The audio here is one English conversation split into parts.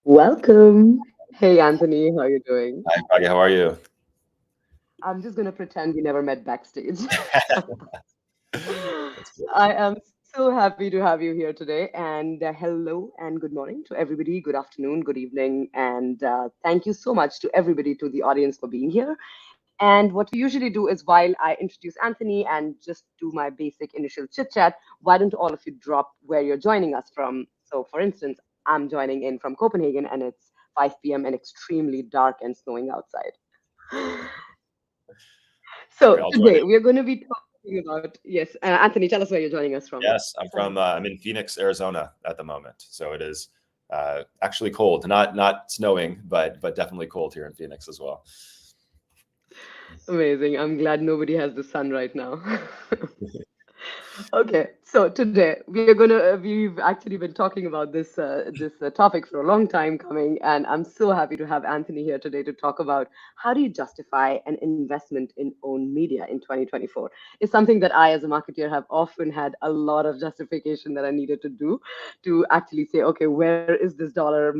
Welcome. Hey, Anthony, how are you doing? Hi, Pragya. How are you? I'm just going to pretend we never met backstage. That's good. I am so happy to have you here today. And hello and good morning to everybody. Good afternoon, good evening. And thank you so much to everybody, to the audience for being here. And what we usually do is while I introduce Anthony and just do my basic initial chit chat, why don't all of you drop where you're joining us from? So, for instance, I'm joining in from Copenhagen and it's 5 p.m. and extremely dark and snowing outside. Great. So I'll join today in. we are going to be talking about, yes, Anthony, tell us where you're joining us from. Yes, I'm in Phoenix, Arizona at the moment. So it is actually cold. Not snowing, but definitely cold here in Phoenix as well. Amazing. I'm glad nobody has the sun right now. Okay, so today we are we've actually been talking about this topic for a long time coming, and I'm so happy to have Anthony here today to talk about how do you justify an investment in owned media in 2024. It's something that I, as a marketer, have often had a lot of justification that I needed to do to actually say, okay, where is this dollar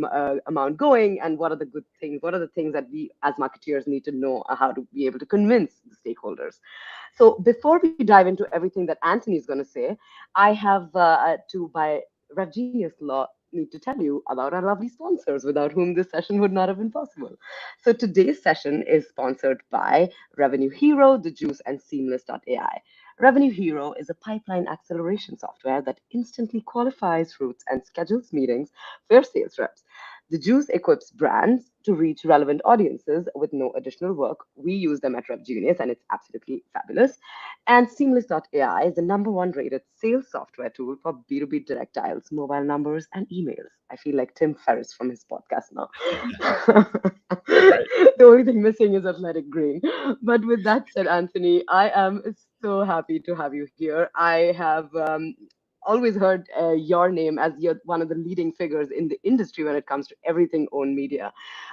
amount going, and what are the good things? What are the things that we as marketeers need to know how to be able to convince the stakeholders? So before we dive into everything that Anthony is going to say, I have to, by Rev Genius law, need to tell you about our lovely sponsors without whom this session would not have been possible. So today's session is sponsored by Revenue Hero, The Juice, and Seamless.ai. Revenue Hero is a pipeline acceleration software that instantly qualifies routes and schedules meetings for your sales reps. The Juice equips brands to reach relevant audiences with no additional work. We use them at RevGenius and it's absolutely fabulous. And Seamless.ai is the number one rated sales software tool for B2B direct dials, mobile numbers, and emails. I feel like Tim Ferriss from his podcast now. Right. The only thing missing is athletic green. But with that said, Anthony, I am so happy to have you here. I have always heard your name as you're one of the leading figures in the industry when it comes to everything owned media.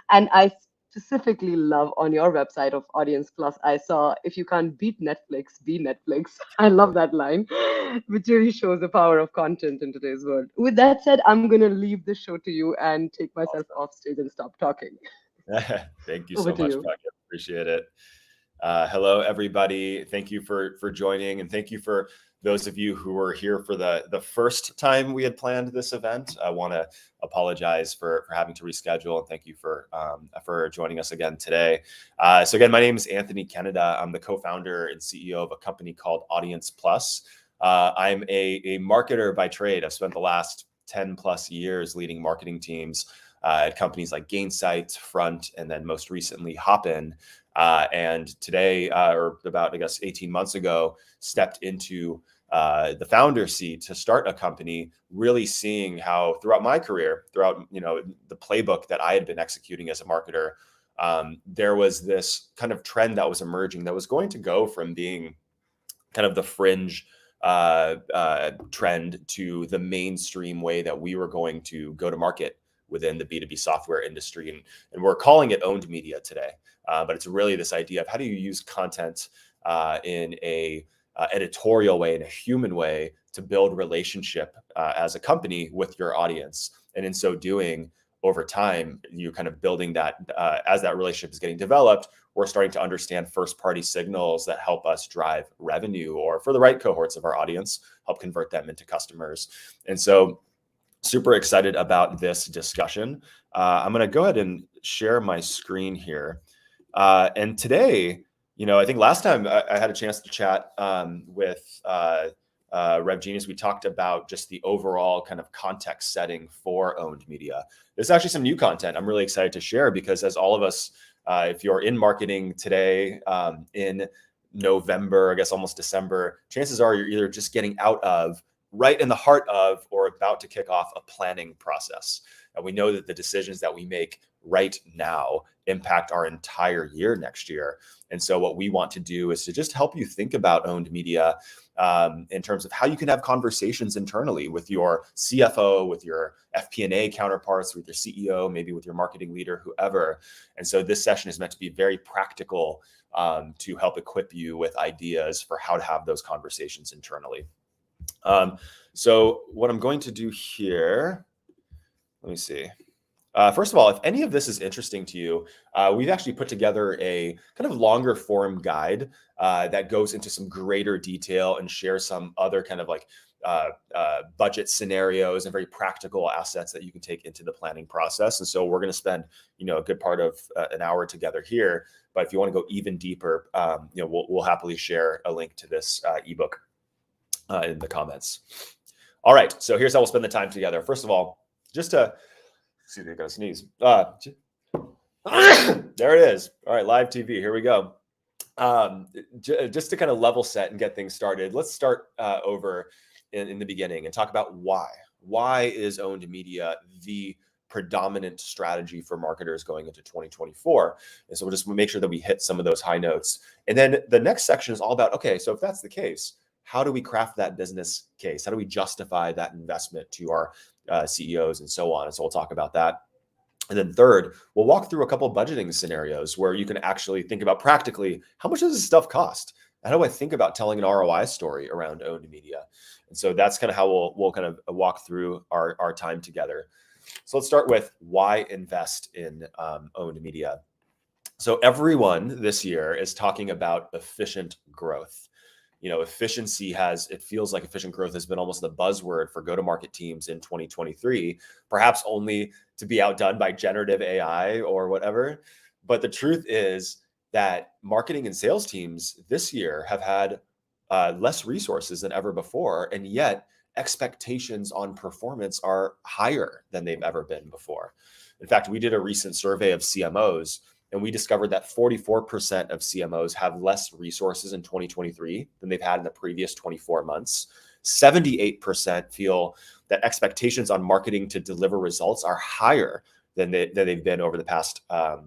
And I specifically love on your website of Audience Plus, I saw if you can't beat Netflix, be Netflix. I love that line, which really shows the power of content in today's world. With that said, I'm going to leave the show to you and take myself off stage and stop talking. Thank you Over so to much, you. Pragya. Appreciate it. Hello, everybody. Thank you for joining, and thank you for those of you who were here for the first time we had planned this event. I want to apologize for having to reschedule, and thank you for joining us again today. So again, my name is Anthony Kennada. I'm the co-founder and CEO of a company called AudiencePlus. I'm a marketer by trade. I've spent the last 10 plus years leading marketing teams at companies like Gainsight, Front, and then most recently Hopin. And today, or about, I guess, 18 months ago, stepped into the founder seat to start a company, really seeing how throughout my career, throughout the playbook that I had been executing as a marketer, there was this kind of trend that was emerging that was going to go from being kind of the fringe trend to the mainstream way that we were going to go to market within the B2B software industry. And we're calling it owned media today. But it's really this idea of how do you use content in a editorial way, in a human way, to build relationship as a company with your audience. And in so doing, over time, you're kind of building that as that relationship is getting developed, we're starting to understand first party signals that help us drive revenue, or for the right cohorts of our audience, help convert them into customers. And so super excited about this discussion. I'm going to go ahead and share my screen here. And today, I think last time I had a chance to chat with Rev Genius, we talked about just the overall kind of context setting for owned media. There's actually some new content I'm really excited to share because, as all of us, if you're in marketing today in November, I guess almost December, chances are you're either just getting out of, right in the heart of, or about to kick off a planning process. And we know that the decisions that we make right now impact our entire year next year. And so what we want to do is to just help you think about owned media in terms of how you can have conversations internally with your CFO, with your FP&A counterparts, with your CEO, maybe with your marketing leader, whoever. And so this session is meant to be very practical to help equip you with ideas for how to have those conversations internally. So what I'm going to do here, let me see. First of all, if any of this is interesting to you, we've actually put together a kind of longer form guide that goes into some greater detail and shares some other kind of like budget scenarios and very practical assets that you can take into the planning process. And so we're going to spend, a good part of an hour together here. But if you want to go even deeper, we'll happily share a link to this ebook in the comments. All right, so here's how we'll spend the time together. First of all, just to excuse me, I gotta sneeze. There it is. All right, live TV. Here we go. Just to kind of level set and get things started, let's start over in the beginning and talk about why. Why is owned media the predominant strategy for marketers going into 2024? And so we'll just make sure that we hit some of those high notes. And then the next section is all about, okay, so if that's the case, how do we craft that business case? How do we justify that investment to our CEOs and so on? And so we'll talk about that. And then third, we'll walk through a couple of budgeting scenarios where you can actually think about practically, how much does this stuff cost? How do I think about telling an ROI story around owned media? And so that's kind of how we'll kind of walk through our time together. So let's start with why invest in owned media. So everyone this year is talking about efficient growth. It feels like efficient growth has been almost the buzzword for go-to-market teams in 2023, perhaps only to be outdone by generative AI or whatever. But the truth is that marketing and sales teams this year have had less resources than ever before, and yet expectations on performance are higher than they've ever been before. In fact, we did a recent survey of CMOs, and we discovered that 44% of CMOs have less resources in 2023 than they've had in the previous 24 months. 78% feel that expectations on marketing to deliver results are higher than they've been over the past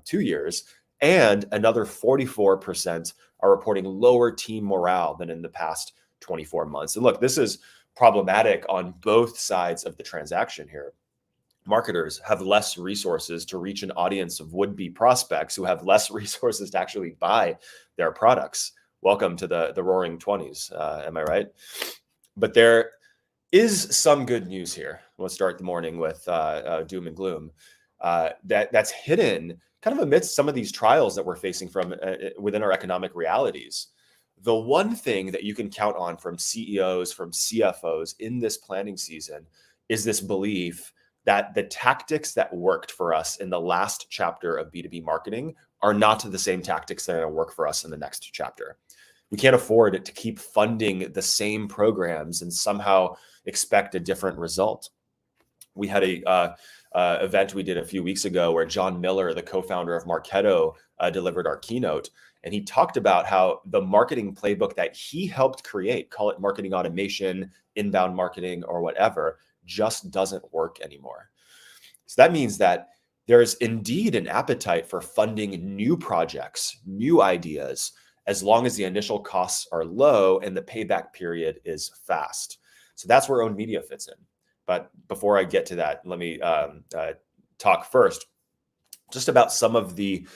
2 years. And another 44% are reporting lower team morale than in the past 24 months. And look, this is problematic on both sides of the transaction here. Marketers have less resources to reach an audience of would-be prospects who have less resources to actually buy their products. Welcome to the roaring 20s, am I right? But there is some good news here. We'll start the morning with doom and gloom. That's hidden kind of amidst some of these trials that we're facing from within our economic realities. The one thing that you can count on from CEOs, from CFOs in this planning season is this belief that the tactics that worked for us in the last chapter of B2B marketing are not the same tactics that are going to work for us in the next chapter. We can't afford to keep funding the same programs and somehow expect a different result. We had a event we did a few weeks ago where John Miller, the co-founder of Marketo, delivered our keynote. And he talked about how the marketing playbook that he helped create, call it marketing automation, inbound marketing, or whatever, just doesn't work anymore. So that means that there's indeed an appetite for funding new projects, new ideas, as long as the initial costs are low and the payback period is fast. So that's where owned media fits in. But before I get to that, let me talk first just about some of the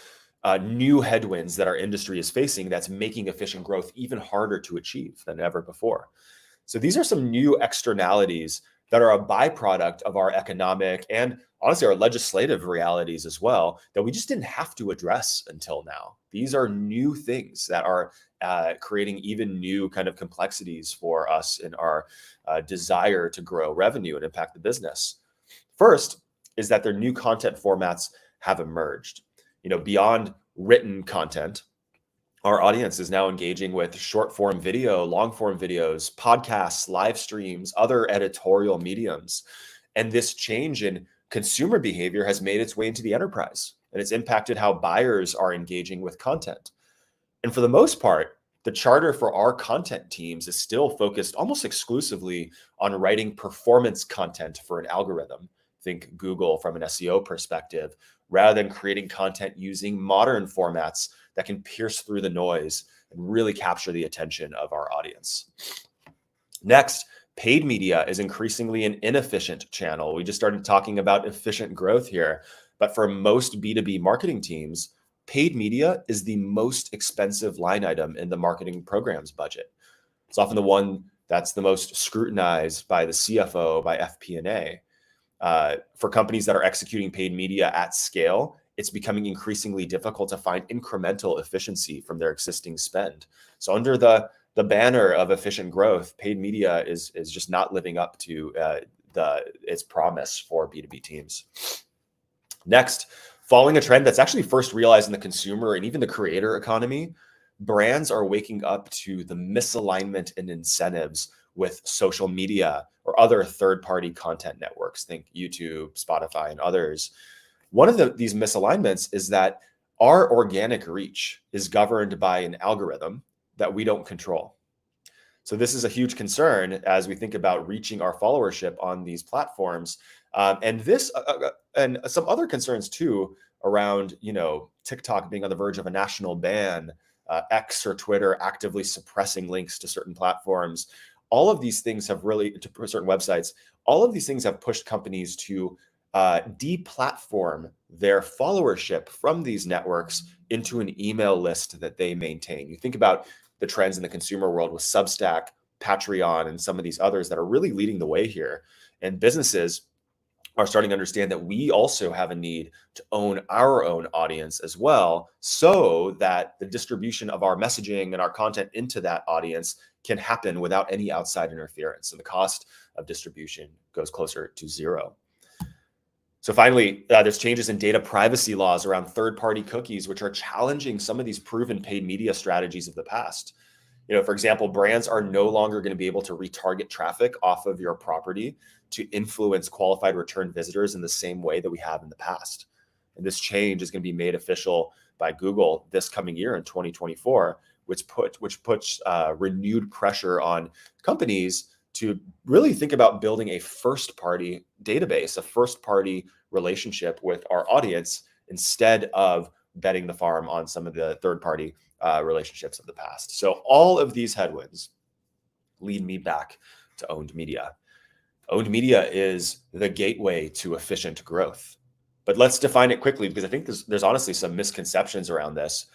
new headwinds that our industry is facing that's making efficient growth even harder to achieve than ever before. So these are some new externalities that are a byproduct of our economic and honestly our legislative realities as well that we just didn't have to address until now. These are new things that are creating even new kind of complexities for us in our desire to grow revenue and impact the business. First is that their new content formats have emerged. Beyond written content, our audience is now engaging with short form video, long form videos, podcasts, live streams, other editorial mediums. And this change in consumer behavior has made its way into the enterprise, and it's impacted how buyers are engaging with content. And for the most part, the charter for our content teams is still focused almost exclusively on writing performance content for an algorithm. Think Google from an SEO perspective, rather than creating content using modern formats that can pierce through the noise and really capture the attention of our audience. Next, paid media is increasingly an inefficient channel. We just started talking about efficient growth here, but for most B2B marketing teams, paid media is the most expensive line item in the marketing programs budget. It's often the one that's the most scrutinized by the CFO, by FP&A. For companies that are executing paid media at scale, it's becoming increasingly difficult to find incremental efficiency from their existing spend. So under the banner of efficient growth, paid media is just not living up to its promise for B2B teams. Next, following a trend that's actually first realized in the consumer and even the creator economy, brands are waking up to the misalignment in incentives with social media or other third-party content networks. Think YouTube, Spotify, and others. One of these misalignments is that our organic reach is governed by an algorithm that we don't control. So this is a huge concern as we think about reaching our followership on these platforms, and this and some other concerns too around TikTok being on the verge of a national ban, X or Twitter actively suppressing links to certain platforms. All of these things have really to certain websites. All of these things have pushed companies to deplatform their followership from these networks into an email list that they maintain. You think about the trends in the consumer world with Substack, Patreon, and some of these others that are really leading the way here. And businesses are starting to understand that we also have a need to own our own audience as well, so that the distribution of our messaging and our content into that audience can happen without any outside interference. And the cost of distribution goes closer to zero. So finally, there's changes in data privacy laws around third-party cookies, which are challenging some of these proven paid media strategies of the past. For example, brands are no longer going to be able to retarget traffic off of your property to influence qualified return visitors in the same way that we have in the past. And this change is going to be made official by Google this coming year in 2024, which puts renewed pressure on companies to really think about building a first-party database, a first-party relationship with our audience, instead of betting the farm on some of the third-party relationships of the past. So all of these headwinds lead me back to owned media. Owned media is the gateway to efficient growth. But let's define it quickly, because I think there's honestly some misconceptions around this.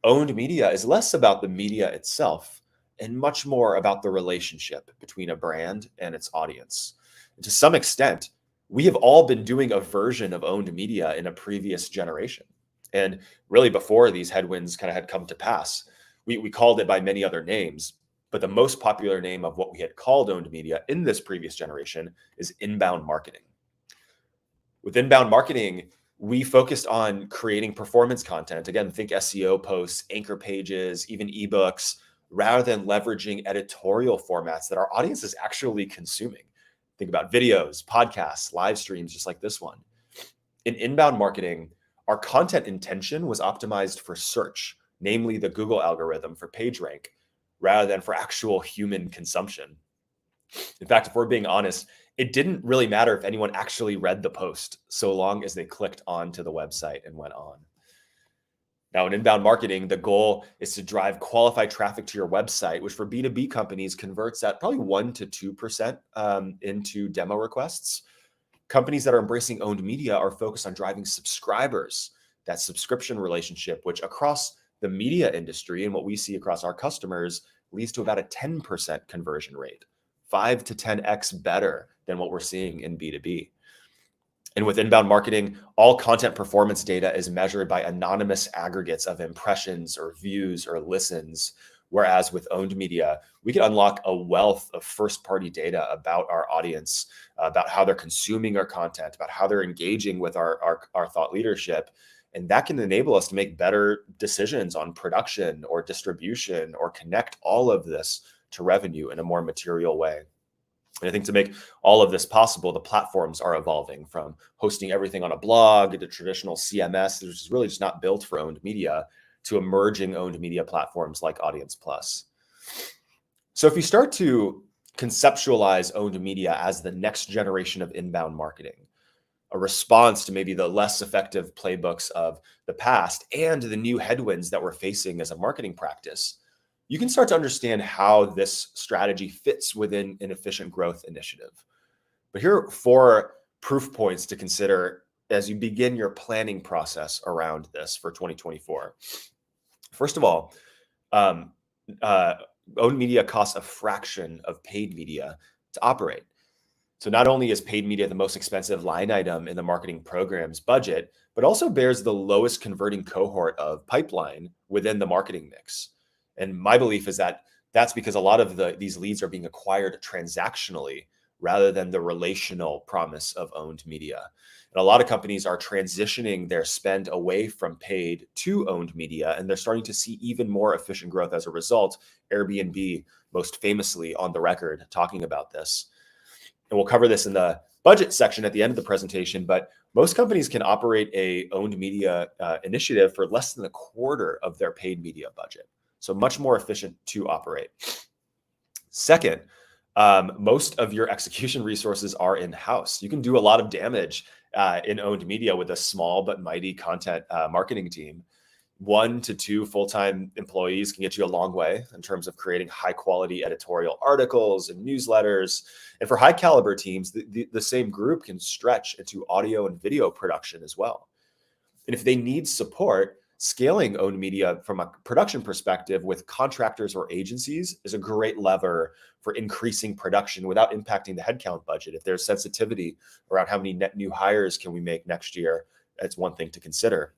Owned media is less about the media itself and much more about the relationship between a brand and its audience. And to some extent, we have all been doing a version of owned media in a previous generation. And really before these headwinds kind of had come to pass, we called it by many other names, but the most popular name of what we had called owned media in this previous generation is inbound marketing. With inbound marketing, we focused on creating performance content. Again, think SEO posts, anchor pages, even ebooks, rather than leveraging editorial formats that our audience is actually consuming. Think about videos, podcasts, live streams, just like this one. In inbound marketing, our content intention was optimized for search, namely the Google algorithm for PageRank, rather than for actual human consumption. In fact, if we're being honest, it didn't really matter if anyone actually read the post, so long as they clicked onto the website and went on. Now, in inbound marketing, the goal is to drive qualified traffic to your website, which for B2B companies converts at probably 1% to 2% into demo requests. Companies that are embracing owned media are focused on driving subscribers, that subscription relationship, which across the media industry and what we see across our customers leads to about a 10% conversion rate, 5 to 10x better than what we're seeing in B2B. And with inbound marketing, all content performance data is measured by anonymous aggregates of impressions or views or listens. Whereas with owned media, we can unlock a wealth of first-party data about our audience, about how they're consuming our content, about how they're engaging with our thought leadership. And that can enable us to make better decisions on production or distribution, or connect all of this to revenue in a more material way. And I think to make all of this possible, the platforms are evolving from hosting everything on a blog to traditional CMS, which is really just not built for owned media, to emerging owned media platforms like AudiencePlus. So if you start to conceptualize owned media as the next generation of inbound marketing, a response to maybe the less effective playbooks of the past and the new headwinds that we're facing as a marketing practice, you can start to understand how this strategy fits within an efficient growth initiative. But here are 4 proof points to consider as you begin your planning process around this for 2024. First of all, owned media costs a fraction of paid media to operate. So not only is paid media the most expensive line item in the marketing program's budget, but also bears the lowest converting cohort of pipeline within the marketing mix. And my belief is that that's because a lot of these leads are being acquired transactionally rather than the relational promise of owned media. And a lot of companies are transitioning their spend away from paid to owned media, and they're starting to see even more efficient growth as a result. Airbnb, most famously on the record, talking about this. And we'll cover this in the budget section at the end of the presentation, but most companies can operate a owned media initiative for less than a quarter of their paid media budget. So much more efficient to operate. Second, most of your execution resources are in-house. You can do a lot of damage in owned media with a small but mighty content marketing team. 1 to 2 full-time employees can get you a long way in terms of creating high-quality editorial articles and newsletters. And for high-caliber teams, the same group can stretch into audio and video production as well. And if they need support, scaling owned media from a production perspective with contractors or agencies is a great lever for increasing production without impacting the headcount budget. If there's sensitivity around how many net new hires can we make next year, that's one thing to consider.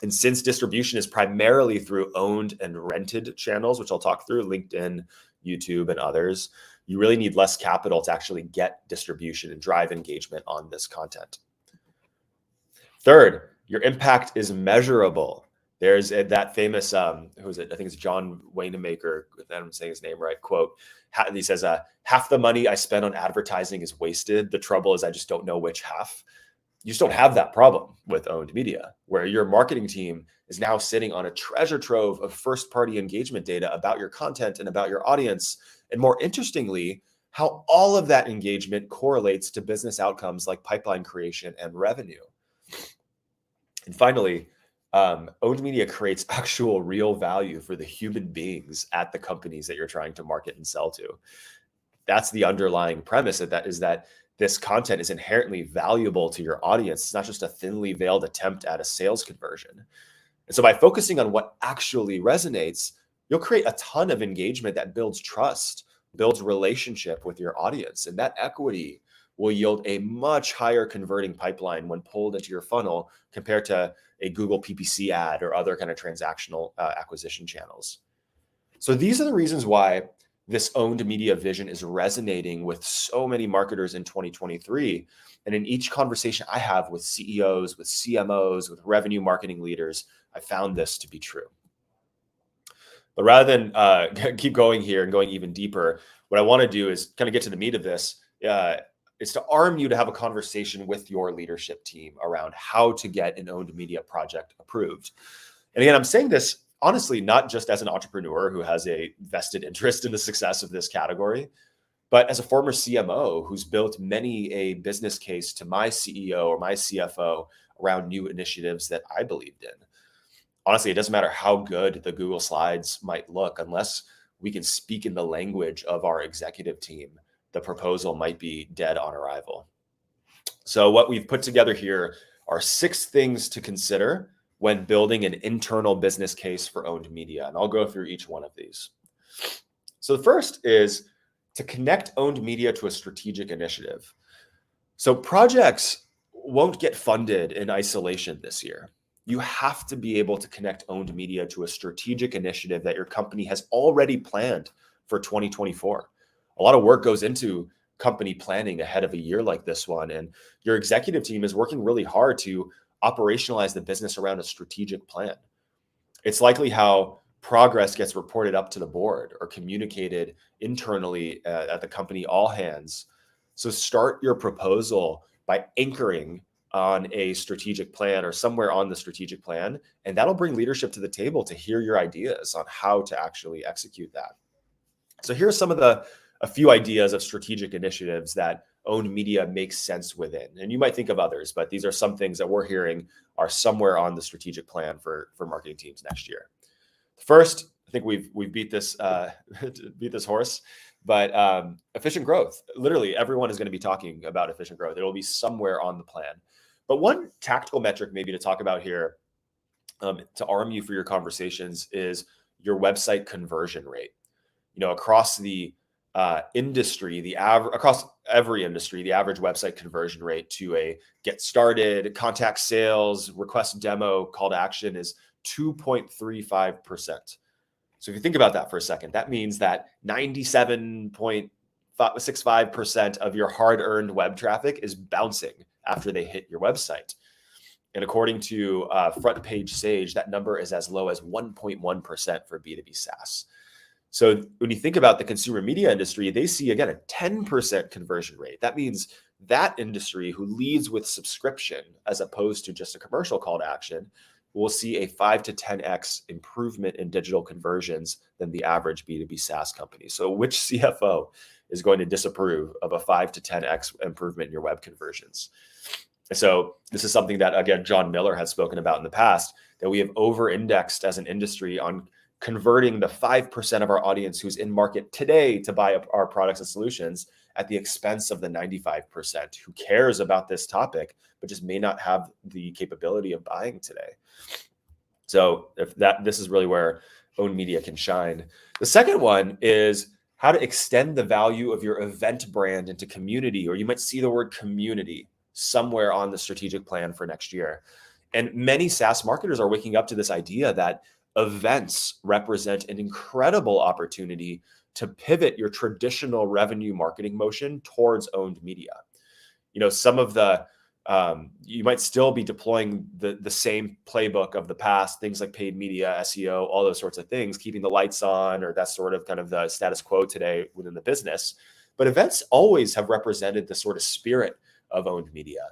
And since distribution is primarily through owned and rented channels, which I'll talk through, LinkedIn, YouTube, and others, you really need less capital to actually get distribution and drive engagement on this content. Third, your impact is measurable. There's that famous, who is it? I think it's John Wanamaker, if I'm saying his name right, quote. He says, half the money I spend on advertising is wasted. The trouble is I just don't know which half. You just don't have that problem with owned media, where your marketing team is now sitting on a treasure trove of first-party engagement data about your content and about your audience. And more interestingly, how all of that engagement correlates to business outcomes like pipeline creation and revenue. And finally, owned media creates actual real value for the human beings at the companies that you're trying to market and sell to. That's the underlying premise of that, is that this content is inherently valuable to your audience. It's not just a thinly veiled attempt at a sales conversion. And so by focusing on what actually resonates, you'll create a ton of engagement that builds trust, builds relationship with your audience. And that equity will yield a much higher converting pipeline when pulled into your funnel compared to a Google PPC ad or other kind of transactional acquisition channels. So these are the reasons why this owned media vision is resonating with so many marketers in 2023. And in each conversation I have with CEOs, with CMOs, with revenue marketing leaders, I found this to be true. But rather than keep going here and going even deeper, what I want to do is kind of get to the meat of this, is to arm you to have a conversation with your leadership team around how to get an owned media project approved. And again, I'm saying this honestly, not just as an entrepreneur who has a vested interest in the success of this category, but as a former CMO who's built many a business case to my CEO or my CFO around new initiatives that I believed in. Honestly, it doesn't matter how good the Google Slides might look, unless we can speak in the language of our executive team, the proposal might be dead on arrival. So what we've put together here are 6 things to consider when building an internal business case for owned media. And I'll go through each one of these. So the first is to connect owned media to a strategic initiative. So projects won't get funded in isolation this year. You have to be able to connect owned media to a strategic initiative that your company has already planned for 2024. A lot of work goes into company planning ahead of a year like this one. And your executive team is working really hard to operationalize the business around a strategic plan. It's likely how progress gets reported up to the board or communicated internally at the company all hands. So start your proposal by anchoring on a strategic plan or somewhere on the strategic plan, and that'll bring leadership to the table to hear your ideas on how to actually execute that. So here's some of a few ideas of strategic initiatives that owned media makes sense within. And you might think of others, but these are some things that we're hearing are somewhere on the strategic plan for marketing teams next year. First, I think we've beat this beat this horse, but efficient growth. Literally, everyone is going to be talking about efficient growth. It will be somewhere on the plan. But one tactical metric maybe to talk about here, to arm you for your conversations, is your website conversion rate. You know, across the industry, across every industry, the average website conversion rate to a get started, contact sales, request demo, call to action is 2.35%. So if you think about that for a second, that means that 97.65% of your hard-earned web traffic is bouncing after they hit your website. And according to Front Page Sage, that number is as low as 1.1% for B2B SaaS. So when you think about the consumer media industry, they see, again, a 10% conversion rate. That means that industry who leads with subscription as opposed to just a commercial call to action will see a 5 to 10x improvement in digital conversions than the average B2B SaaS company. So which CFO is going to disapprove of a 5 to 10x improvement in your web conversions? So this is something that, again, John Miller has spoken about in the past, that we have over-indexed as an industry on converting the 5% of our audience who's in market today to buy our products and solutions at the expense of the 95% who cares about this topic, but just may not have the capability of buying today. So this is really where owned media can shine. The second one is how to extend the value of your event brand into community, or you might see the word community somewhere on the strategic plan for next year. And many SaaS marketers are waking up to this idea that events represent an incredible opportunity to pivot your traditional revenue marketing motion towards owned media. Some of the you might still be deploying the same playbook of the past, things like paid media, SEO, all those sorts of things, keeping the lights on, or that's sort of kind of the status quo today within the business. But events always have represented the sort of spirit of owned media.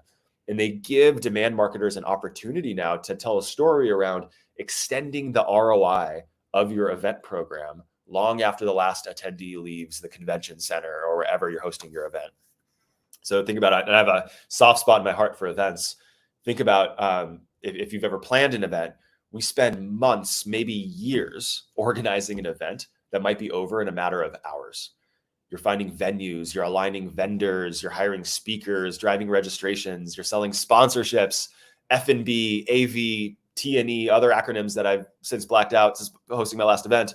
And they give demand marketers an opportunity now to tell a story around extending the ROI of your event program long after the last attendee leaves the convention center or wherever you're hosting your event. So think about it. And I have a soft spot in my heart for events. Think about if you've ever planned an event, we spend months, maybe years organizing an event that might be over in a matter of hours. You're finding venues, you're aligning vendors, you're hiring speakers, driving registrations, you're selling sponsorships, F&B, AV, T&E, other acronyms that I've since blacked out since hosting my last event.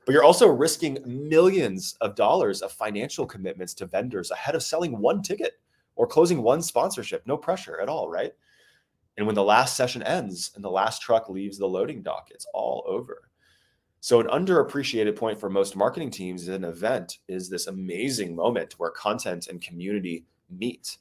But you're also risking millions of dollars of financial commitments to vendors ahead of selling one ticket or closing one sponsorship. No pressure at all, right? And when the last session ends and the last truck leaves the loading dock, it's all over. So an underappreciated point for most marketing teams in an event is this amazing moment where content and community meet.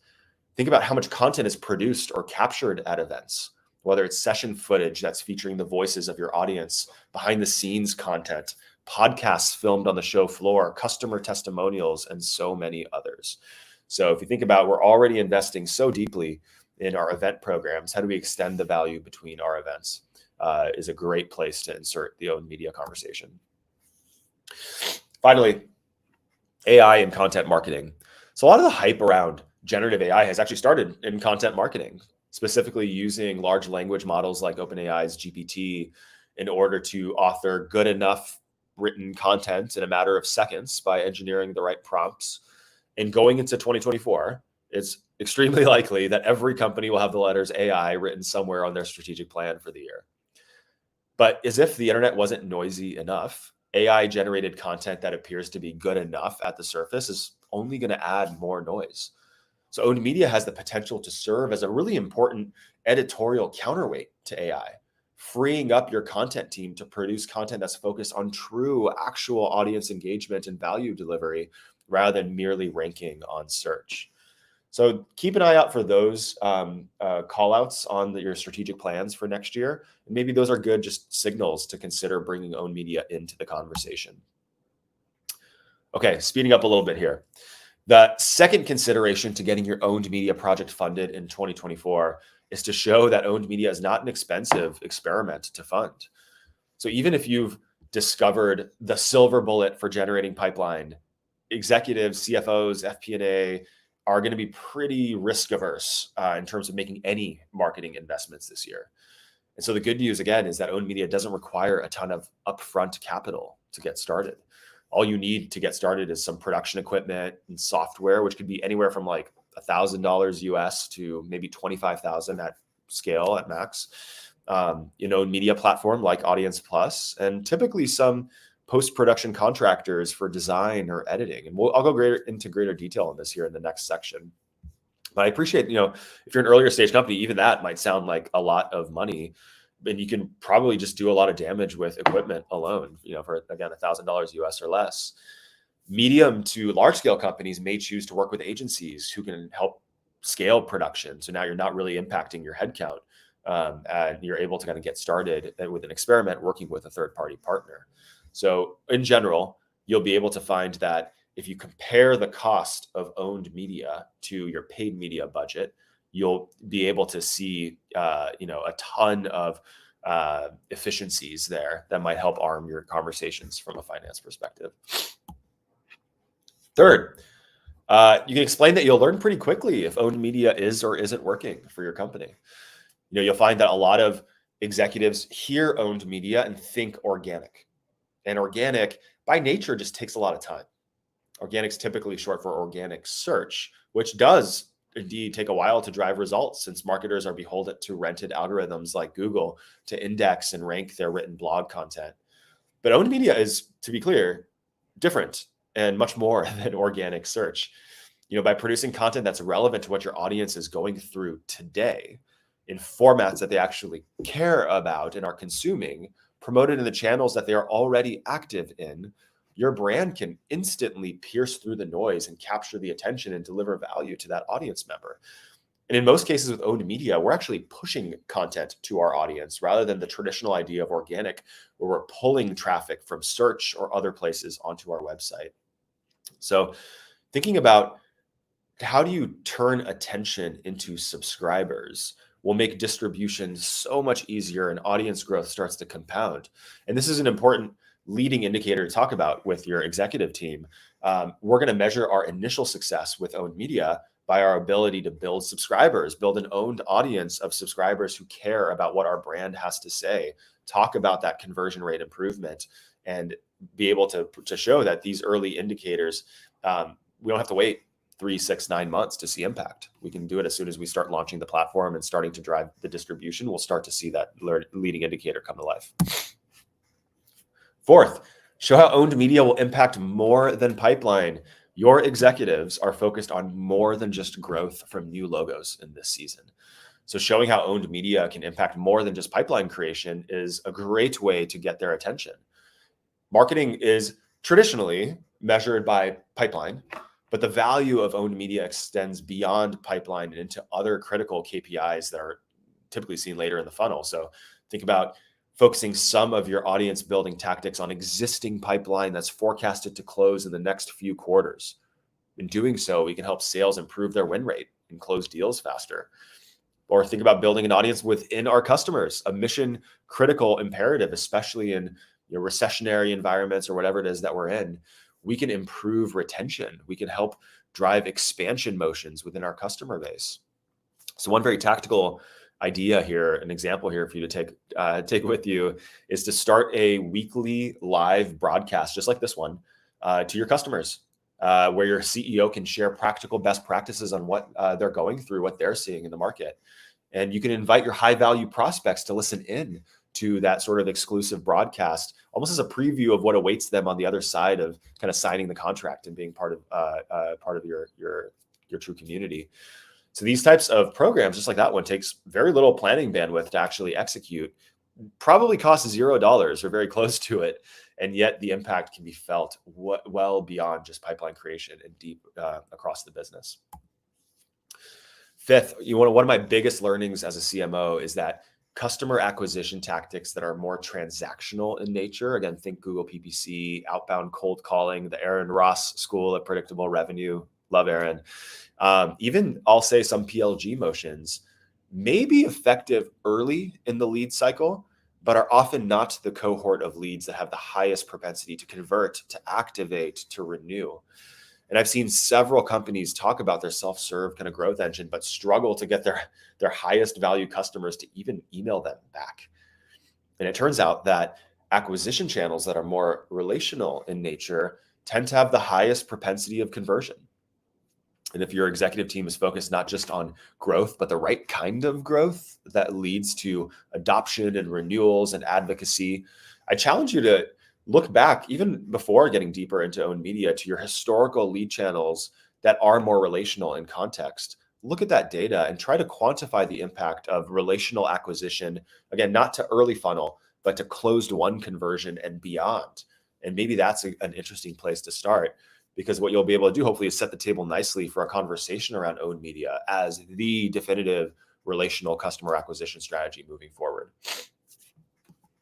Think about how much content is produced or captured at events, whether it's session footage that's featuring the voices of your audience, behind the scenes content, podcasts filmed on the show floor, customer testimonials, and so many others. So if you think about, we're already investing so deeply in our event programs, how do we extend the value between our events? Is a great place to insert the owned media conversation. Finally, AI and content marketing. So a lot of the hype around generative AI has actually started in content marketing, specifically using large language models like OpenAI's GPT in order to author good enough written content in a matter of seconds by engineering the right prompts. And going into 2024, it's extremely likely that every company will have the letters AI written somewhere on their strategic plan for the year. But as if the internet wasn't noisy enough, AI generated content that appears to be good enough at the surface is only going to add more noise. So owned media has the potential to serve as a really important editorial counterweight to AI, freeing up your content team to produce content that's focused on true actual audience engagement and value delivery rather than merely ranking on search. So keep an eye out for those call outs on your strategic plans for next year. And maybe those are good just signals to consider bringing owned media into the conversation. Okay, speeding up a little bit here. The second consideration to getting your owned media project funded in 2024 is to show that owned media is not an expensive experiment to fund. So even if you've discovered the silver bullet for generating pipeline, executives, CFOs, FP&A are going to be pretty risk averse in terms of making any marketing investments this year. And so the good news, again, is that owned media doesn't require a ton of upfront capital to get started. All you need to get started is some production equipment and software, which could be anywhere from like $1,000 US to maybe $25,000 at scale at max. Media platform like AudiencePlus, and typically some post-production contractors for design or editing. And I'll go into greater detail on this here in the next section. But I appreciate, if you're an earlier stage company, even that might sound like a lot of money, and you can probably just do a lot of damage with equipment alone, for, again, $1,000 US or less. Medium to large scale companies may choose to work with agencies who can help scale production. So now you're not really impacting your headcount, and you're able to kind of get started with an experiment working with a third-party partner. So in general, you'll be able to find that if you compare the cost of owned media to your paid media budget, you'll be able to see, a ton of efficiencies there that might help arm your conversations from a finance perspective. Third, you can explain that you'll learn pretty quickly if owned media is or isn't working for your company. You'll find that a lot of executives hear owned media and think organic. And organic, by nature, just takes a lot of time. Organic's typically short for organic search, which does indeed take a while to drive results, since marketers are beholden to rented algorithms like Google to index and rank their written blog content. But owned media is, to be clear, different and much more than organic search. By producing content that's relevant to what your audience is going through today, in formats that they actually care about and are consuming, promoted in the channels that they are already active in, your brand can instantly pierce through the noise and capture the attention and deliver value to that audience member. And in most cases with owned media, we're actually pushing content to our audience rather than the traditional idea of organic, where we're pulling traffic from search or other places onto our website. So thinking about how do you turn attention into subscribers will make distribution so much easier, and audience growth starts to compound. And this is an important leading indicator to talk about with your executive team. We're going to measure our initial success with owned media by our ability to build subscribers, build an owned audience of subscribers who care about what our brand has to say, talk about that conversion rate improvement, and be able to show that these early indicators, we don't have to wait 3, 6, 9 months to see impact. We can do it as soon as we start launching the platform and starting to drive the distribution. We'll start to see that leading indicator come to life. Fourth, show how owned media will impact more than pipeline. Your executives are focused on more than just growth from new logos in this season. So showing how owned media can impact more than just pipeline creation is a great way to get their attention. Marketing is traditionally measured by pipeline, but the value of owned media extends beyond pipeline and into other critical KPIs that are typically seen later in the funnel. So think about focusing some of your audience building tactics on existing pipeline that's forecasted to close in the next few quarters. In doing so, we can help sales improve their win rate and close deals faster. Or think about building an audience within our customers, a mission critical imperative, especially in recessionary environments or whatever it is that we're in. We can improve retention. We can help drive expansion motions within our customer base. So one very tactical idea here, an example here for you to take with you, is to start a weekly live broadcast, just like this one, to your customers, where your CEO can share practical best practices on what they're going through, what they're seeing in the market. And you can invite your high value prospects to listen in to that sort of exclusive broadcast, almost as a preview of what awaits them on the other side of kind of signing the contract and being part of your true community. So these types of programs, just like that one, takes very little planning bandwidth to actually execute, probably costs $0 or very close to it. And yet the impact can be felt well beyond just pipeline creation and deep across the business. Fifth, one of my biggest learnings as a CMO is that customer acquisition tactics that are more transactional in nature, again, think Google PPC, outbound cold calling, the Aaron Ross school of predictable revenue, love Aaron. Even I'll say some PLG motions may be effective early in the lead cycle, but are often not the cohort of leads that have the highest propensity to convert, to activate, to renew. And I've seen several companies talk about their self-serve kind of growth engine, but struggle to get their highest value customers to even email them back. And it turns out that acquisition channels that are more relational in nature tend to have the highest propensity of conversion. And if your executive team is focused not just on growth, but the right kind of growth that leads to adoption and renewals and advocacy, I challenge you to look back even before getting deeper into owned media to your historical lead channels that are more relational in context. Look at that data and try to quantify the impact of relational acquisition, again, not to early funnel, but to closed won conversion and beyond. And maybe that's an interesting place to start, because what you'll be able to do hopefully is set the table nicely for a conversation around owned media as the definitive relational customer acquisition strategy moving forward.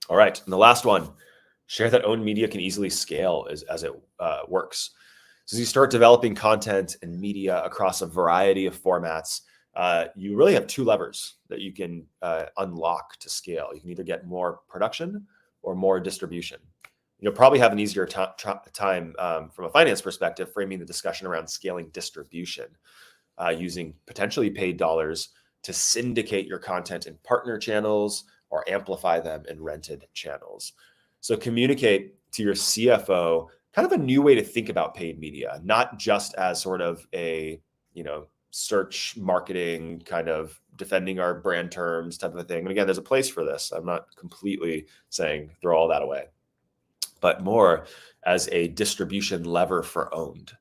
All right, and the last one, share that owned media can easily scale as it works. So as you start developing content and media across a variety of formats, you really have two levers that you can unlock to scale. You can either get more production or more distribution. You'll probably have an easier time from a finance perspective framing the discussion around scaling distribution, using potentially paid dollars to syndicate your content in partner channels or amplify them in rented channels. So communicate to your CFO kind of a new way to think about paid media, not just as sort of a, search marketing kind of defending our brand terms type of a thing. And again, there's a place for this. I'm not completely saying throw all that away, but more as a distribution lever for owned.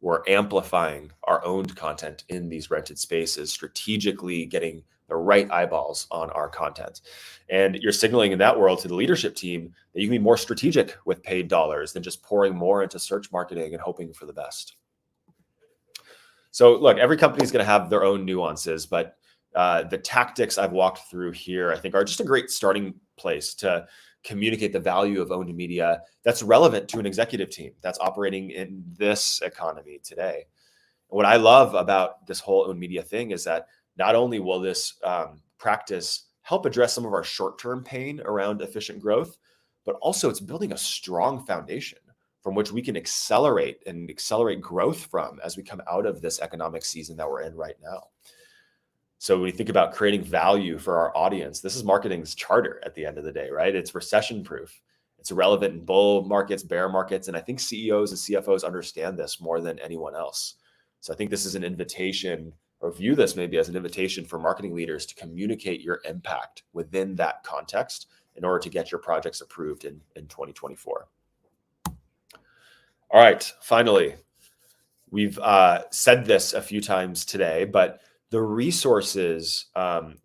We're amplifying our owned content in these rented spaces, strategically getting the right eyeballs on our content. And you're signaling in that world to the leadership team that you can be more strategic with paid dollars than just pouring more into search marketing and hoping for the best. So look, every company is going to have their own nuances, but the tactics I've walked through here, I think, are just a great starting place to communicate the value of owned media that's relevant to an executive team that's operating in this economy today. And what I love about this whole owned media thing is that not only will this practice help address some of our short-term pain around efficient growth, but also it's building a strong foundation from which we can accelerate growth from as we come out of this economic season that we're in right now. So when you think about creating value for our audience, this is marketing's charter at the end of the day, right? It's recession proof. It's relevant in bull markets, bear markets. And I think CEOs and CFOs understand this more than anyone else. So I think this is an invitation, or view this maybe as an invitation for marketing leaders to communicate your impact within that context in order to get your projects approved in 2024. All right, finally, we've said this a few times today, but the resources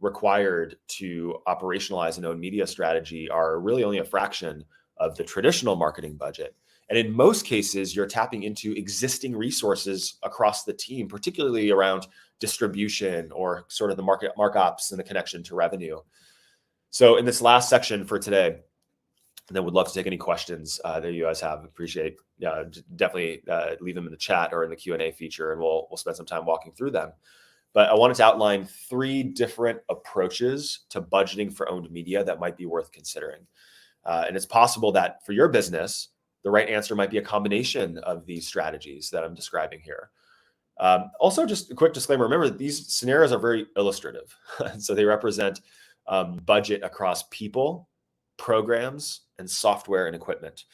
required to operationalize an owned media strategy are really only a fraction of the traditional marketing budget. And in most cases, you're tapping into existing resources across the team, particularly around distribution or sort of the market markups and the connection to revenue. So in this last section for today, and then would love to take any questions that you guys have. Appreciate, definitely leave them in the chat or in the Q&A feature, and we'll spend some time walking through them. But I wanted to outline 3 different approaches to budgeting for owned media that might be worth considering. And it's possible that for your business, the right answer might be a combination of these strategies that I'm describing here. Also, just a quick disclaimer, remember that these scenarios are very illustrative. So they represent budget across people, programs, and software and equipment.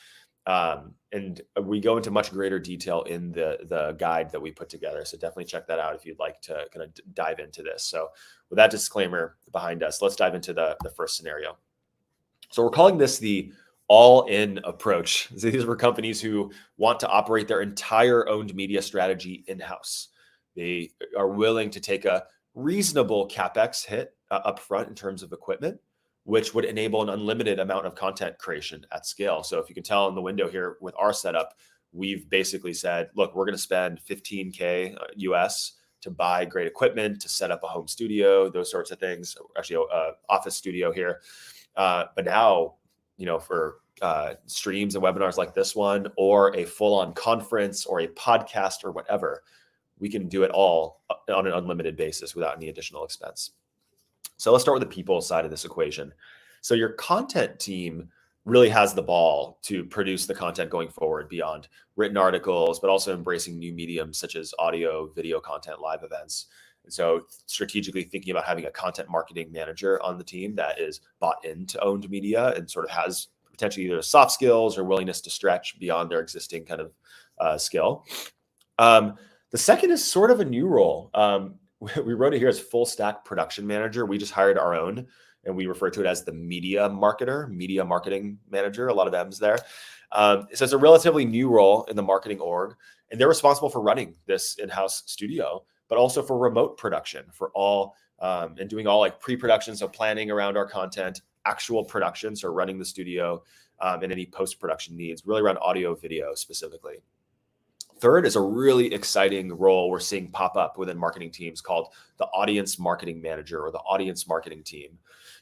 And we go into much greater detail in the guide that we put together. So definitely check that out if you'd like to kind of dive into this. So with that disclaimer behind us, let's dive into the first scenario. So we're calling this the all-in approach. So these were companies who want to operate their entire owned media strategy in-house. They are willing to take a reasonable CapEx hit upfront in terms of equipment, which would enable an unlimited amount of content creation at scale. So if you can tell in the window here with our setup, we've basically said, look, we're going to spend $15K US to buy great equipment, to set up a home studio, those sorts of things, actually office studio here. But now, for streams and webinars like this one, or a full-on conference or a podcast or whatever, we can do it all on an unlimited basis without any additional expense. So let's start with the people side of this equation. So your content team really has the ball to produce the content going forward beyond written articles, but also embracing new mediums such as audio, video content, live events. And so strategically thinking about having a content marketing manager on the team that is bought into owned media and sort of has potentially either soft skills or willingness to stretch beyond their existing kind of skill. The second is sort of a new role. We wrote it here as full stack production manager. We just hired our own, and we refer to it as the media marketer, media marketing manager, a lot of M's there. So it's a relatively new role in the marketing org, and they're responsible for running this in-house studio, but also for remote production for all and doing all like pre-production, so planning around our content, actual production, so running the studio, and any post-production needs, really around audio, video specifically. Third is a really exciting role we're seeing pop up within marketing teams called the audience marketing manager or the audience marketing team.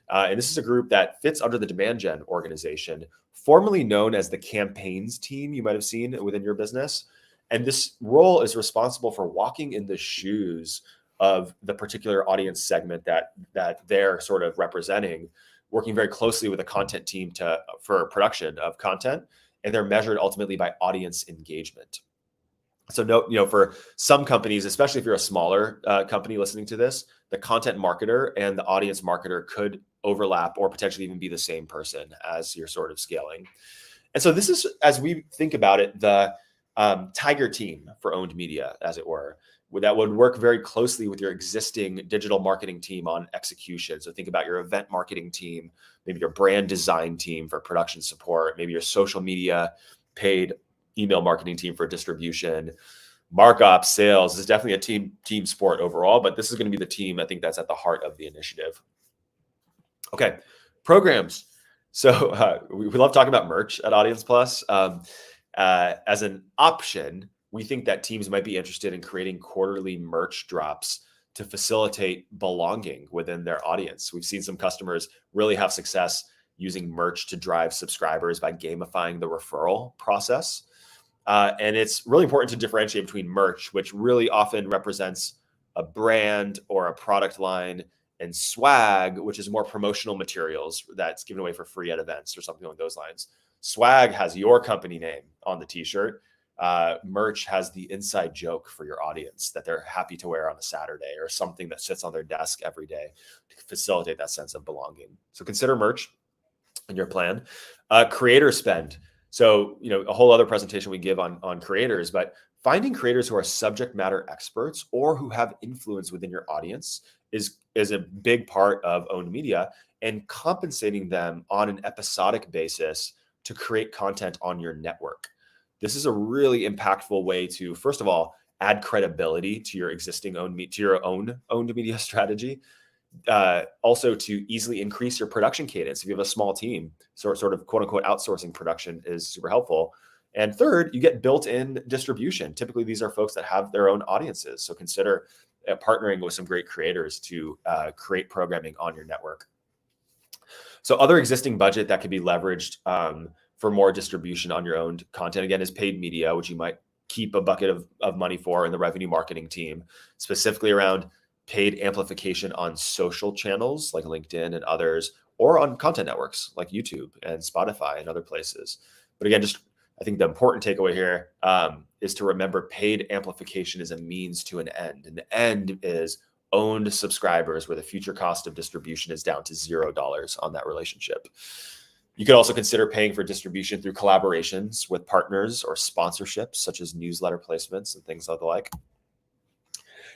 And this is a group that fits under the demand gen organization, formerly known as the campaigns team you might have seen within your business. And this role is responsible for walking in the shoes of the particular audience segment that they're sort of representing, working very closely with the content team for production of content. And they're measured ultimately by audience engagement. So for some companies, especially if you're a smaller company listening to this, the content marketer and the audience marketer could overlap or potentially even be the same person as you're sort of scaling. And so this is, as we think about it, the tiger team for owned media, as it were, that would work very closely with your existing digital marketing team on execution. So think about your event marketing team, maybe your brand design team for production support, maybe your social media paid email marketing team for distribution, markup, sales. This is definitely a team sport overall, but this is going to be the team I think that's at the heart of the initiative. Okay, programs. So we love talking about merch at AudiencePlus. As an option, we think that teams might be interested in creating quarterly merch drops to facilitate belonging within their audience. We've seen some customers really have success using merch to drive subscribers by gamifying the referral process. And it's really important to differentiate between merch, which really often represents a brand or a product line, and swag, which is more promotional materials that's given away for free at events or something along those lines. Swag has your company name on the t-shirt. Merch has the inside joke for your audience that they're happy to wear on a Saturday or something that sits on their desk every day to facilitate that sense of belonging. So consider merch in your plan. Creator spend. So, a whole other presentation we give on creators, but finding creators who are subject matter experts or who have influence within your audience is a big part of owned media, and compensating them on an episodic basis to create content on your network. This is a really impactful way to, first of all, add credibility to your existing to your own owned media strategy. Also to easily increase your production cadence. If you have a small team, sort of quote unquote outsourcing production is super helpful. And third, you get built-in distribution. Typically, these are folks that have their own audiences. So consider partnering with some great creators to create programming on your network. So other existing budget that could be leveraged for more distribution on your own content, again, is paid media, which you might keep a bucket of money for in the revenue marketing team, specifically around paid amplification on social channels like LinkedIn and others, or on content networks like YouTube and Spotify and other places. But again, I think the important takeaway here is to remember paid amplification is a means to an end. And the end is owned subscribers where the future cost of distribution is down to $0 on that relationship. You could also consider paying for distribution through collaborations with partners or sponsorships, such as newsletter placements and things of the like.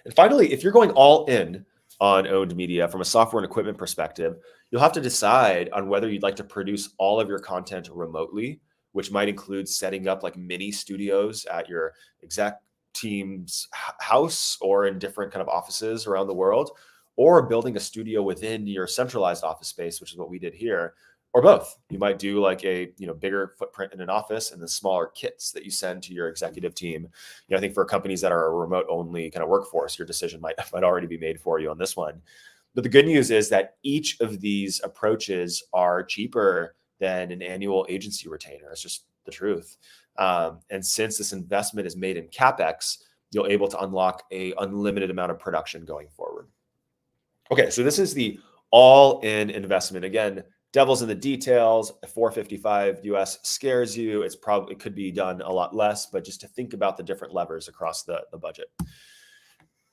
And finally, if you're going all in on owned media from a software and equipment perspective, you'll have to decide on whether you'd like to produce all of your content remotely, which might include setting up like mini studios at your exec team's house or in different kind of offices around the world, or building a studio within your centralized office space, which is what we did here, or both. You might do like a bigger footprint in an office and the smaller kits that you send to your executive team. I think for companies that are a remote only kind of workforce, your decision might already be made for you on this one. But the good news is that each of these approaches are cheaper than an annual agency retainer. It's just the truth. And since this investment is made in CapEx, you'll be able to unlock an unlimited amount of production going forward. Okay, so this is the all-in investment. Again, devil's in the details. $455 US scares you. It could be done a lot less, but just to think about the different levers across the budget.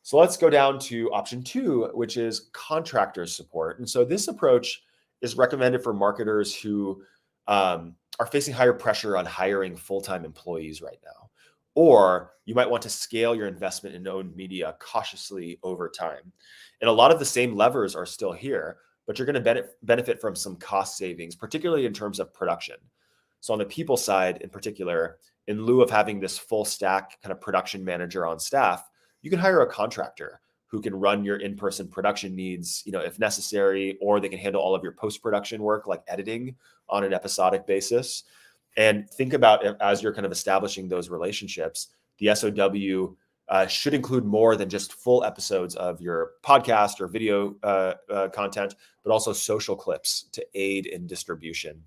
So let's go down to option 2, which is contractor support. And so this approach is recommended for marketers who are facing higher pressure on hiring full-time employees right now. Or you might want to scale your investment in owned media cautiously over time. And a lot of the same levers are still here, but you're going to benefit from some cost savings, particularly in terms of production. So on the people side in particular, in lieu of having this full stack kind of production manager on staff, you can hire a contractor who can run your in-person production needs, if necessary, or they can handle all of your post-production work like editing on an episodic basis. And think about it as you're kind of establishing those relationships, the SOW should include more than just full episodes of your podcast or video content, but also social clips to aid in distribution.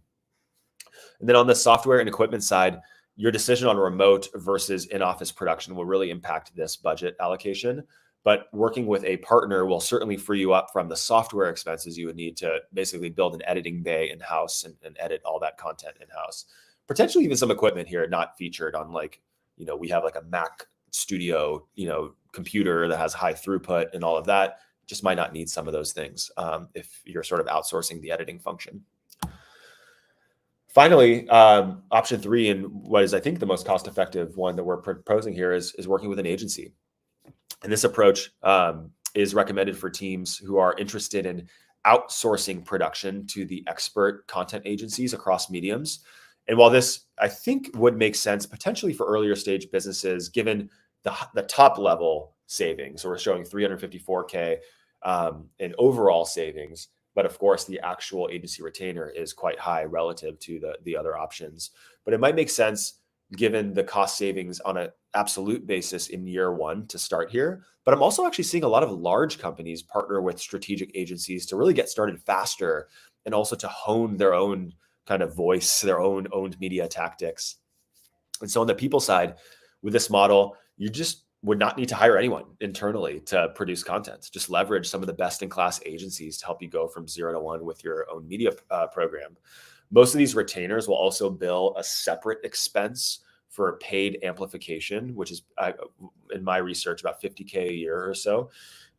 And then on the software and equipment side, your decision on remote versus in-office production will really impact this budget allocation. But working with a partner will certainly free you up from the software expenses you would need to basically build an editing bay in-house and edit all that content in-house. Potentially even some equipment here not featured on we have like a Mac studio, computer that has high throughput and all of that. Just might not need some of those things if you're sort of outsourcing the editing function. Finally, option 3, and what is I think the most cost-effective one that we're proposing here is working with an agency. And this approach is recommended for teams who are interested in outsourcing production to the expert content agencies across mediums. And while this, I think, would make sense potentially for earlier stage businesses, given the top level savings, so we're showing $354K in overall savings, but of course the actual agency retainer is quite high relative to the other options. But it might make sense given the cost savings on an absolute basis in year 1 to start here. But I'm also actually seeing a lot of large companies partner with strategic agencies to really get started faster and also to hone their own kind of voice, their own owned media tactics. And so on the people side, with this model, you just would not need to hire anyone internally to produce content. Just leverage some of the best-in-class agencies to help you go from 0 to 1 with your own media program. Most of these retainers will also bill a separate expense for paid amplification, which is, in my research, about $50K a year or so.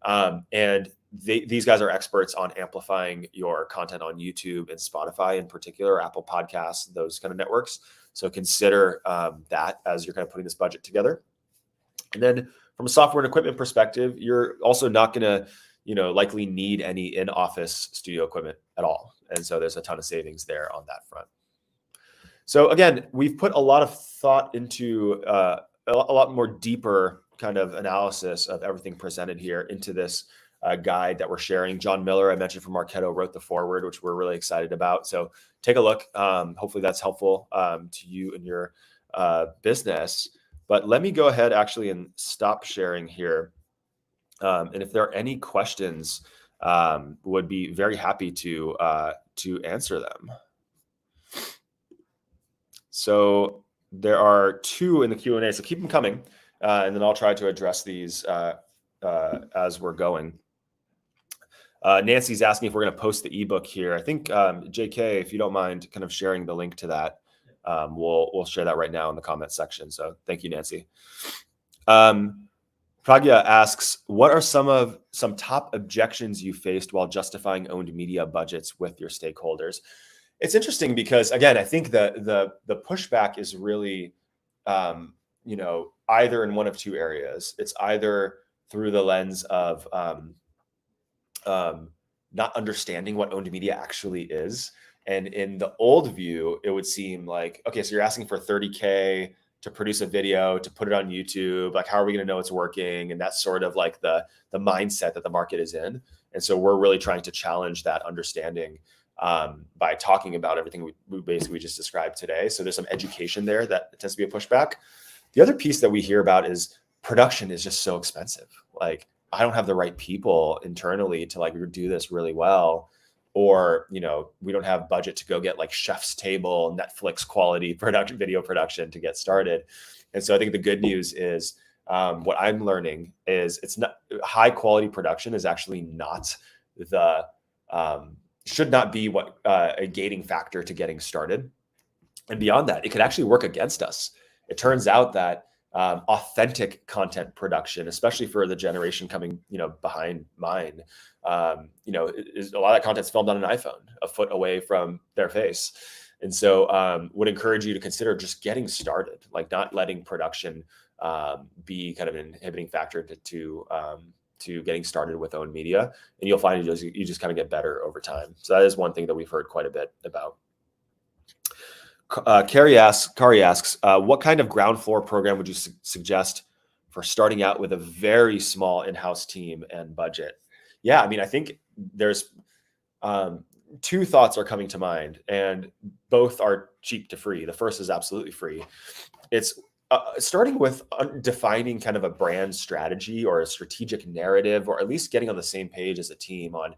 And these guys are experts on amplifying your content on YouTube and Spotify in particular, Apple Podcasts, those kind of networks. So consider that as you're kind of putting this budget together. And then from a software and equipment perspective, you're also not going to, likely need any in-office studio equipment at all. And so there's a ton of savings there on that front. So again, we've put a lot of thought into a lot more deeper kind of analysis of everything presented here into this guide that we're sharing. John Miller, I mentioned from Marketo, wrote the foreword, which we're really excited about. So take a look. Hopefully that's helpful to you and your business. But let me go ahead actually and stop sharing here. And if there are any questions, would be very happy to answer them. So there are 2 in the Q&A, so keep them coming, and then I'll try to address these as we're going. Nancy's asking if we're going to post the ebook here. I think JK, if you don't mind, kind of sharing the link to that, we'll share that right now in the comment section. So thank you, Nancy. Pragya asks, what are some top objections you faced while justifying owned media budgets with your stakeholders? It's interesting because, again, I think the pushback is really, either in one of 2 areas. It's either through the lens of not understanding what owned media actually is. And in the old view, it would seem like, okay, so you're asking for $30K to produce a video, to put it on YouTube. Like, how are we going to know it's working? And that's sort of like the mindset that the market is in. And so we're really trying to challenge that understanding by talking about everything we basically just described today. So there's some education there that tends to be a pushback. The other piece that we hear about is production is just so expensive. Like, I don't have the right people internally to do this really well. Or, we don't have budget to go get like chef's table, Netflix quality video production to get started. And so I think the good news is what I'm learning is it's not high quality production is actually not should not be what a gating factor to getting started. And beyond that, it could actually work against us. It turns out that authentic content production, especially for the generation coming, behind mine, a lot of that content's filmed on an iPhone a foot away from their face. And so would encourage you to consider just getting started, like not letting production be kind of an inhibiting factor to getting started with owned media. And you'll find you just kind of get better over time. So that is one thing that we've heard quite a bit about. Kari asks, what kind of ground floor program would you suggest for starting out with a very small in-house team and budget? Yeah, I mean, I think there's two thoughts are coming to mind, and both are cheap to free. The first is absolutely free. It's starting with defining kind of a brand strategy or a strategic narrative, or at least getting on the same page as a team on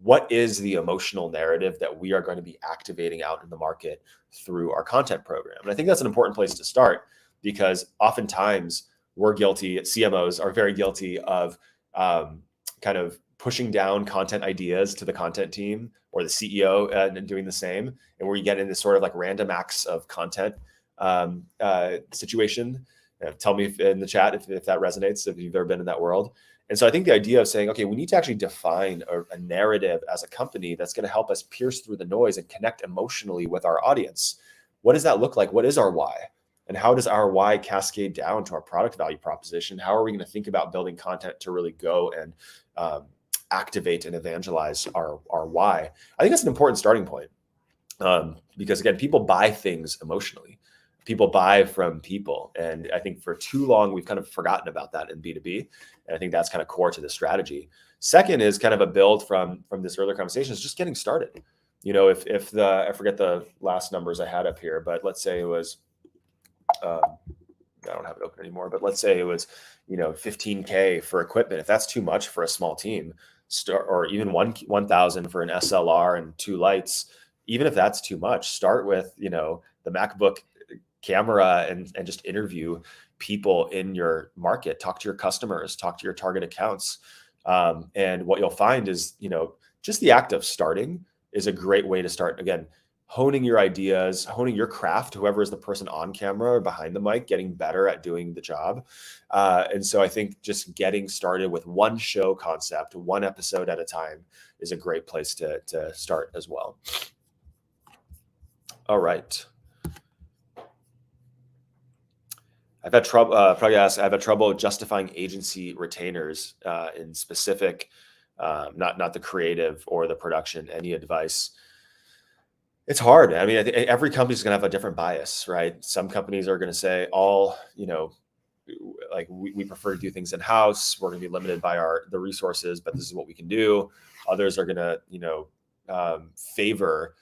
what is the emotional narrative that we are going to be activating out in the market through our content program. And I think that's an important place to start, because oftentimes we're guilty, CMOs are very guilty of kind of pushing down content ideas to the content team or the CEO and doing the same. And where you get in this sort of like random acts of content situation. Tell me in the chat if that resonates, if you've ever been in that world. And so I think the idea of saying, okay, we need to actually define a narrative as a company that's going to help us pierce through the noise and connect emotionally with our audience. What does that look like? What is our why? And how does our why cascade down to our product value proposition? How are we going to think about building content to really go and activate and evangelize our why? I think that's an important starting point, because again, people buy things emotionally. People buy from people. And I think for too long, we've kind of forgotten about that in B2B. And I think that's kind of core to the strategy. Second is kind of a build from this earlier conversation, is just getting started. You know, if I forget the last numbers I had up here, but let's say it was, I don't have it open anymore, but let's say it was, you know, 15K for equipment. If that's too much for a small team, or even 1,000 for an SLR and 2 lights, even if that's too much, start with, you know, the MacBook camera and just interview people in your market, talk to your customers, talk to your target accounts. And what you'll find is, you know, just the act of starting is a great way to start. Again, honing your ideas, honing your craft, whoever is the person on camera or behind the mic, getting better at doing the job. And so I think just getting started with one show concept, one episode at a time, is a great place to start as well. All right. I've had trouble. Probably ask. I've had trouble justifying agency retainers in specific, not the creative or the production. Any advice? It's hard. I mean, I think every company is going to have a different bias, right? Some companies are going to say, you know, like we prefer to do things in house. We're going to be limited by the resources, but this is what we can do. Others are going to, you know, favor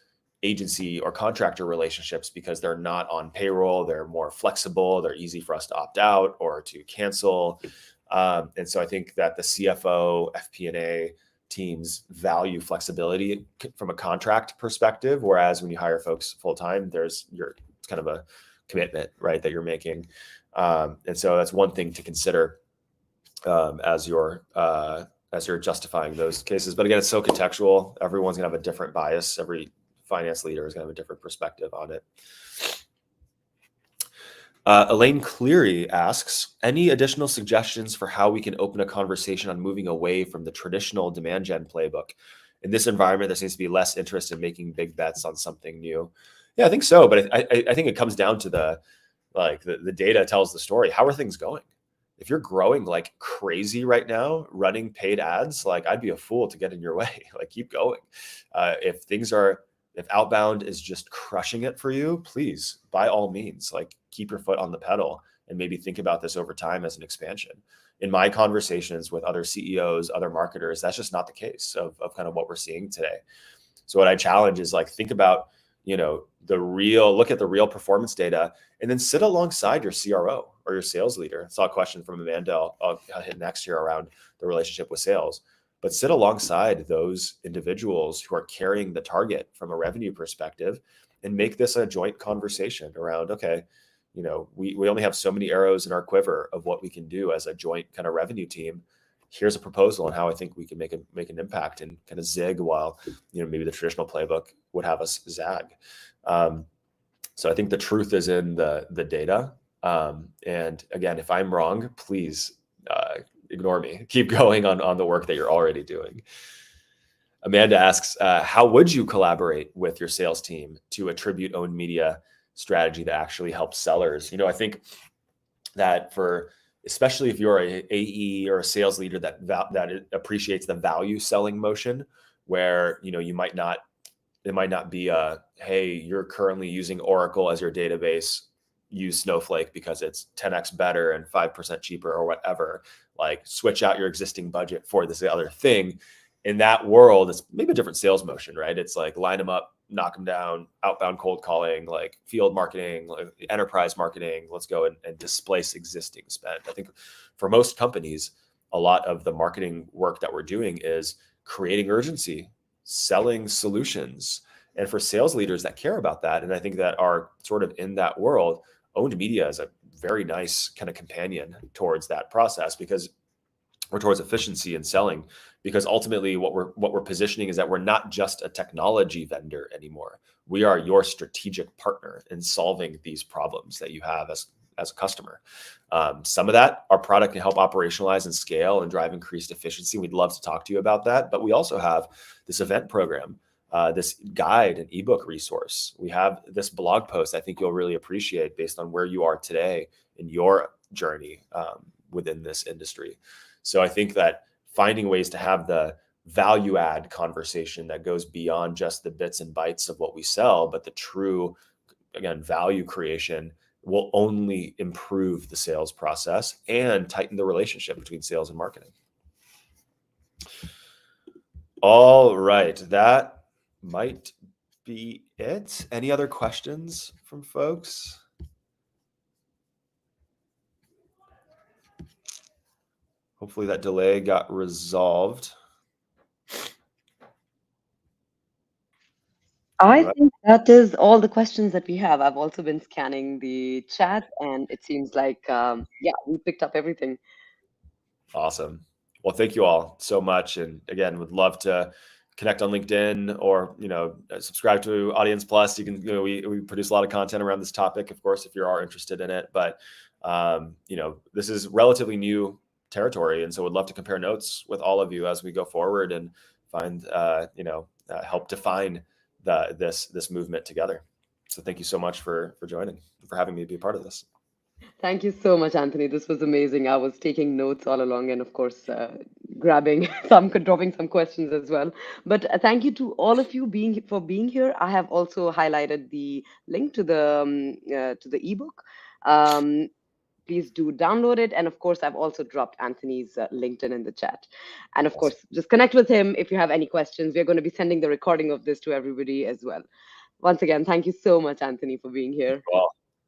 agency or contractor relationships because they're not on payroll. They're more flexible. They're easy for us to opt out or to cancel. And so I think that the CFO, FP&A teams value flexibility from a contract perspective. Whereas when you hire folks full-time, it's kind of a commitment, right, that you're making. And so that's one thing to consider as you're justifying those cases. But again, it's so contextual. Everyone's gonna have a different bias. Every finance leader is going to have a different perspective on it. Elaine Cleary asks, any additional suggestions for how we can open a conversation on moving away from the traditional demand gen playbook? In this environment, there seems to be less interest in making big bets on something new. Yeah, I think so. But I think it comes down to the data tells the story. How are things going? If you're growing like crazy right now, running paid ads, like I'd be a fool to get in your way. Like keep going. If outbound is just crushing it for you, please, by all means, like keep your foot on the pedal and maybe think about this over time as an expansion. In my conversations with other CEOs, other marketers, that's just not the case of kind of what we're seeing today. So what I challenge is like, think about, you know, look at the real performance data and then sit alongside your CRO or your sales leader. I saw a question from Amanda I'll hit next year around the relationship with sales. But sit alongside those individuals who are carrying the target from a revenue perspective and make this a joint conversation around, okay, you know, we only have so many arrows in our quiver of what we can do as a joint kind of revenue team. Here's a proposal on how I think we can make an impact and kind of zig while, you know, maybe the traditional playbook would have us zag. So I think the truth is in the data. And again, if I'm wrong, please, ignore me. Keep going on the work that you're already doing. Amanda asks, how would you collaborate with your sales team to attribute owned media strategy that actually helps sellers? You know, I think that especially if you're a AE or a sales leader that appreciates the value selling motion, where, you know, you might not It might not be a, hey, you're currently using Oracle as your database, use Snowflake because it's 10x better and 5% cheaper or whatever. Like switch out your existing budget for this other thing. In that world, it's maybe a different sales motion, right? It's like line them up, knock them down, outbound cold calling, like field marketing, like enterprise marketing. Let's go and displace existing spend. I think for most companies, a lot of the marketing work that we're doing is creating urgency, selling solutions. And for sales leaders that care about that, and I think that are sort of in that world, owned media is a very nice kind of companion towards that process, because or towards efficiency in selling, because ultimately what we're positioning is that we're not just a technology vendor anymore. We are your strategic partner in solving these problems that you have as a customer. Some of that, our product can help operationalize and scale and drive increased efficiency. We'd love to talk to you about that. But we also have this event program, this guide and ebook resource. We have this blog post I think you'll really appreciate based on where you are today in your journey within this industry. So I think that finding ways to have the value add conversation that goes beyond just the bits and bytes of what we sell, but the true, again, value creation will only improve the sales process and tighten the relationship between sales and marketing. All right, that might be it. Any other questions from folks? Hopefully that delay got resolved. I think that is all the questions that we have. I've also been scanning the chat, and it seems like, yeah, we picked up everything. Awesome. Well, thank you all so much. And again, would love to connect on LinkedIn or, subscribe to AudiencePlus. You can, we produce a lot of content around this topic, of course, if you are interested in it. But, this is relatively new territory. And so would love to compare notes with all of you as we go forward and find, help define this movement together. So thank you so much for joining, for having me be a part of this. Thank you so much, Anthony. This was amazing. I was taking notes all along, and of course, dropping some questions as well. But thank you to all of you for being here. I have also highlighted the link to the ebook. Please do download it. And of course, I've also dropped Anthony's LinkedIn in the chat. And of course, just connect with him if you have any questions. We're going to be sending the recording of this to everybody as well. Once again, thank you so much, Anthony, for being here. Well,